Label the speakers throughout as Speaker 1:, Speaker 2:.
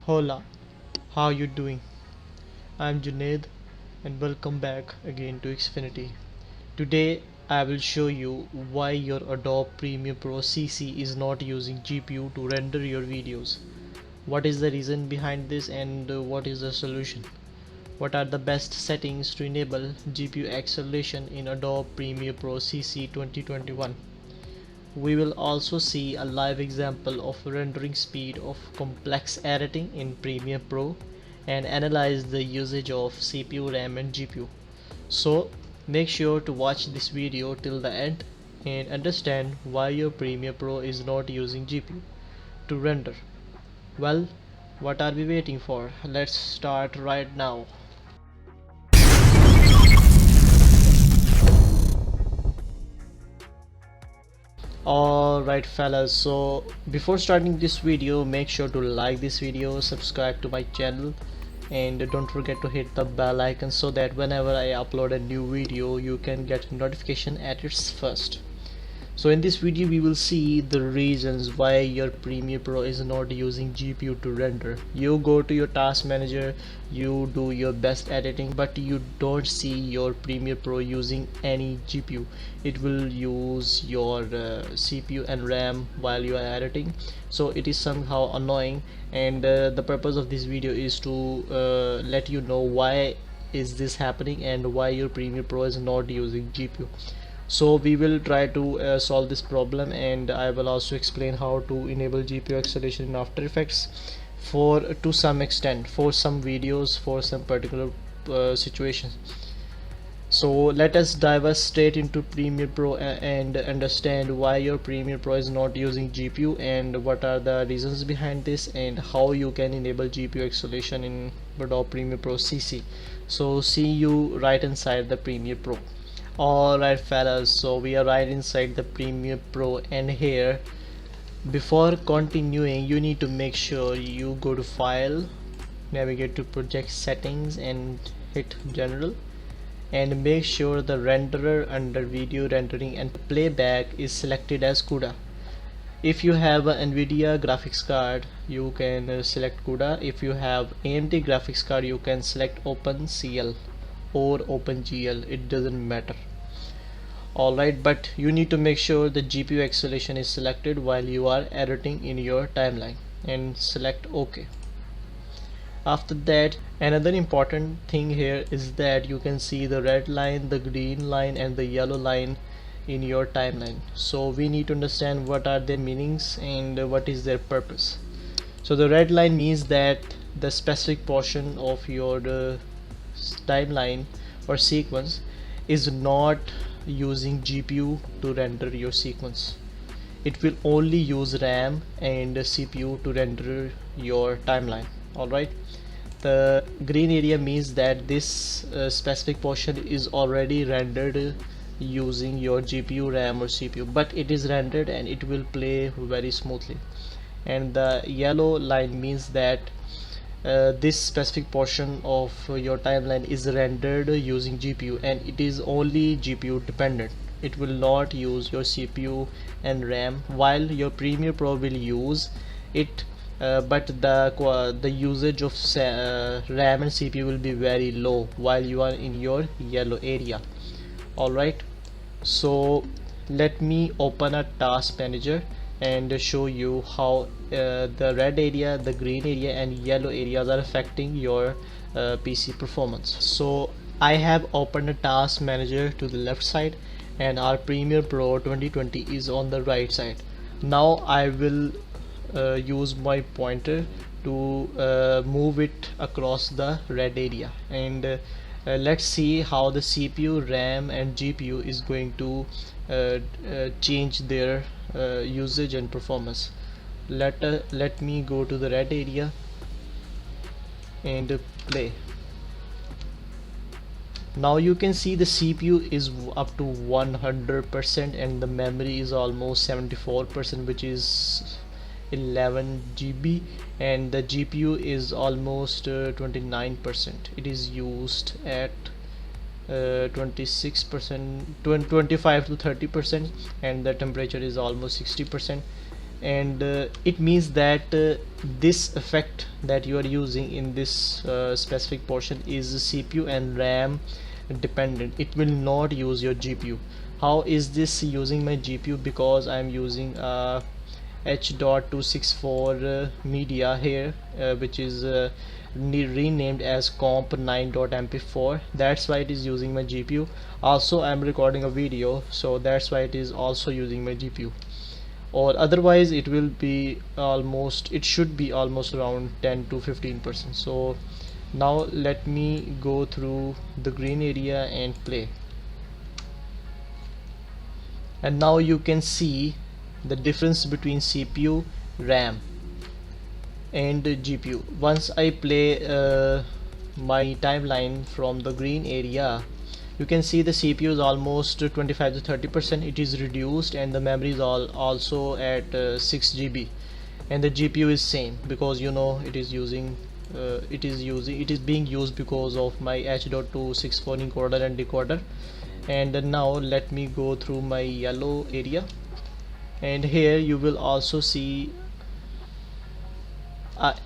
Speaker 1: Hola, how you doing? I'm Junaid and welcome back again to Xfinity. Today I will show you why your Adobe Premiere Pro CC is not using GPU to render your videos. What is the reason behind this and what is the solution? What are the best settings to enable GPU acceleration in Adobe Premiere Pro CC 2021? We will also see a live example of rendering speed of complex editing in Premiere Pro and analyze the usage of CPU, RAM and GPU. So make sure to watch this video till the end and understand why your Premiere Pro is not using GPU to render. Well, what are we waiting for? Let's start right now. Alright fellas, so before starting this video, make sure to like this video, subscribe to my channel and don't forget to hit the bell icon so that whenever I upload a new video you can get notification at its first. So in this video we will see the reasons why your Premiere Pro is not using GPU to render. You go to your task manager, you do your best editing, but you don't see your Premiere Pro using any GPU. It will use your CPU and RAM while you are editing, so it is somehow annoying, and the purpose of this video is to let you know why is this happening and why your Premiere Pro is not using GPU. So we will try to solve this problem, and I will also explain how to enable GPU acceleration in After Effects for to some extent, for some videos, for some particular situations. So let us dive straight into Premiere Pro and understand why your Premiere Pro is not using GPU and what are the reasons behind this and how you can enable GPU acceleration in Adobe Premiere Pro CC. So see you right inside the Premiere Pro. Alright fellas, so we are right inside the Premiere Pro, and here before continuing you need to make sure you go to File, navigate to Project Settings and hit General, and make sure the renderer under Video Rendering and Playback is selected as CUDA. If you have an Nvidia graphics card you can select CUDA. If you have AMD graphics card you can select OpenCL or OpenGL, it doesn't matter. Alright, but you need to make sure the GPU acceleration is selected while you are editing in your timeline, and select OK. After that, another important thing here is that you can see the red line, the green line and the yellow line in your timeline. So we need to understand what are their meanings and what is their purpose. So the red line means that the specific portion of your timeline or sequence is not using GPU to render your sequence. It will only use RAM and CPU to render your timeline. Alright, the green area means that this specific portion is already rendered using your GPU, RAM or CPU, but it is rendered and it will play very smoothly. And the yellow line means that this specific portion of your timeline is rendered using GPU and it is only GPU dependent. It will not use your CPU and RAM, while your Premiere Pro will use it, but the usage of RAM and CPU will be very low while you are in your yellow area. Alright, so let me open a task manager and show you how the red area, the green area and yellow areas are affecting your PC performance. So I have opened a task manager to the left side and our Premiere Pro 2020 is on the right side. Now I will use my pointer to move it across the red area, and let's see how the CPU, RAM and GPU is going to change their usage and performance. Let me go to the red area and play. Now you can see the CPU is up to 100% and the memory is almost 74%, which is 11 GB, and the GPU is almost 29%. It is used at 26%, 25 to 30%, and the temperature is almost 60%, and it means that this effect that you are using in this specific portion is CPU and RAM dependent. It will not use your GPU. How is this using my GPU? Because I'm using H.264 media here, which is renamed as comp 9.mp4. That's why it is using my GPU. Also I'm recording a video, so that's why it is also using my GPU. Or otherwise it will be almost, it should be almost around 10 to 15%. So now let me go through the green area and play, and now you can see the difference between CPU, RAM and GPU. Once I play my timeline from the green area, you can see the CPU is almost 25 to 30%. It is reduced, and the memory is also at 6 GB, and the GPU is same, because you know it is using it is being used because of my H.264 encoder and decoder. And now let me go through my yellow area, and here you will also see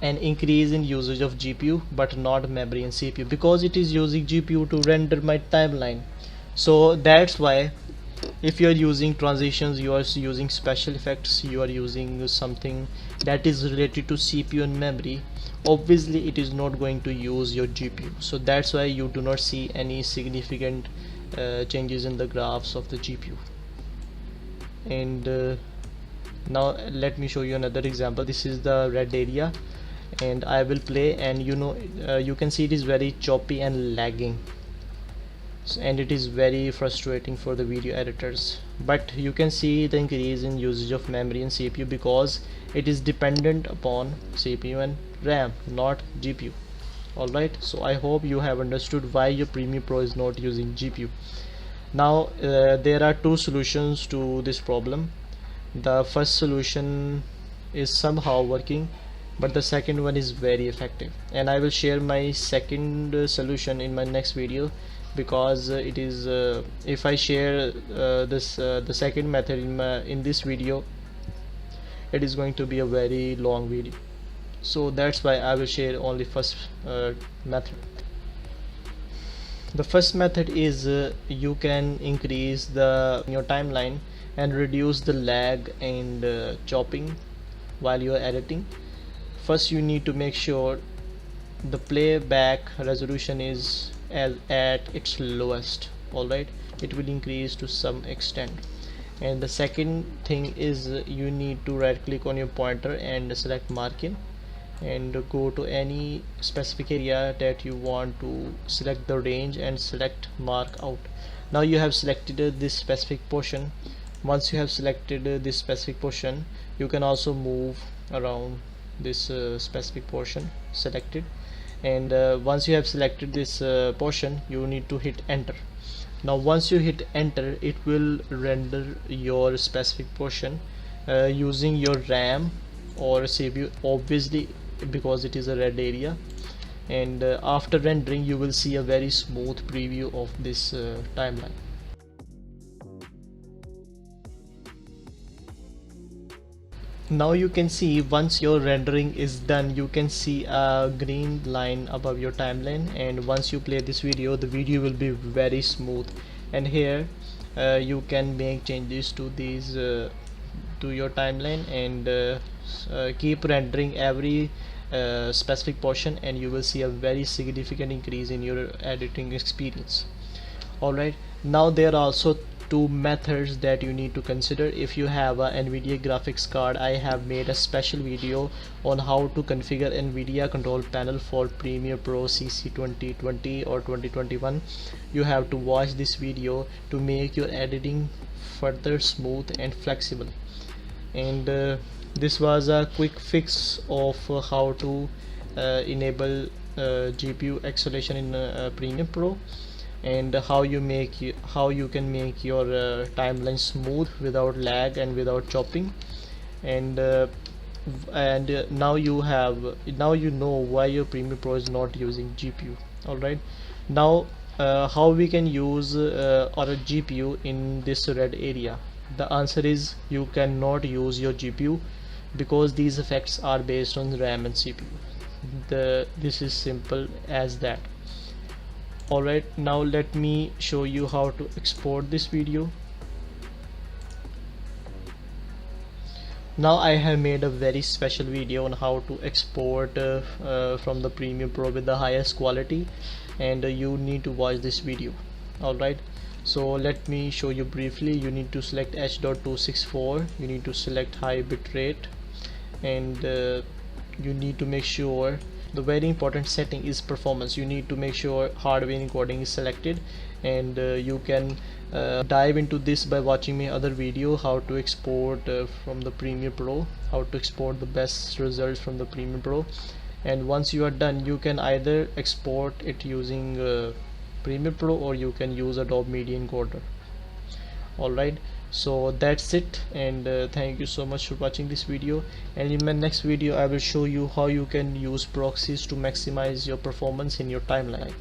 Speaker 1: an increase in usage of GPU but not memory and CPU, because it is using GPU to render my timeline. So that's why if you are using transitions, you are using special effects, you are using something that is related to CPU and memory, obviously it is not going to use your GPU. So that's why you do not see any significant changes in the graphs of the GPU. And now let me show you another example. This is the red area, and I will play, and you know you can see it is very choppy and lagging, and it is very frustrating for the video editors. But you can see the increase in usage of memory and CPU because it is dependent upon CPU and RAM, not GPU. Alright, so I hope you have understood why your Premiere Pro is not using GPU. Now there are two solutions to this problem. The first solution is somehow working, but the second one is very effective, and I will share my second solution in my next video, because it is if I share the second method in this video, it is going to be a very long video. So that's why I will share only first method. The first method is you can increase your timeline and reduce the lag and chopping while you are editing. First you need to make sure the playback resolution is at its lowest. Alright, it will increase to some extent. And the second thing is you need to right click on your pointer and select margin, and go to any specific area that you want to select the range and select mark out. Now you have selected this specific portion. Once you have selected this specific portion, you can also move around this specific portion selected, and once you have selected this portion, you need to hit enter. Now once you hit enter, it will render your specific portion using your RAM or CPU, obviously because it is a red area. And after rendering, you will see a very smooth preview of this timeline. Now you can see once your rendering is done, you can see a green line above your timeline, and once you play this video, the video will be very smooth. And here you can make changes to these to your timeline, and keep rendering every specific portion, and you will see a very significant increase in your editing experience. Alright, now there are also two methods that you need to consider. If you have a Nvidia graphics card, I have made a special video on how to configure Nvidia control panel for Premiere Pro CC 2020 or 2021. You have to watch this video to make your editing further smooth and flexible. And this was a quick fix of how to enable GPU acceleration in Premiere Pro, and how you can make your timeline smooth without lag and without chopping. And now you know why your Premiere Pro is not using GPU. Alright, now how we can use our GPU in this red area? The answer is you cannot use your GPU, because these effects are based on RAM and CPU. This is simple as that. Alright, now let me show you how to export this video. Now I have made a very special video on how to export from the Premiere Pro with the highest quality, and you need to watch this video. Alright, so let me show you briefly. You need to select H.264, you need to select high bitrate, and you need to make sure the very important setting is performance. You need to make sure hardware encoding is selected, and you can dive into this by watching my other video, how to export from the Premiere Pro, how to export the best results from the Premiere Pro. And once you are done, you can either export it using Premiere Pro, or you can use Adobe Media Encoder. Alright, so that's it, and thank you so much for watching this video. And in my next video I will show you how you can use proxies to maximize your performance in your timeline.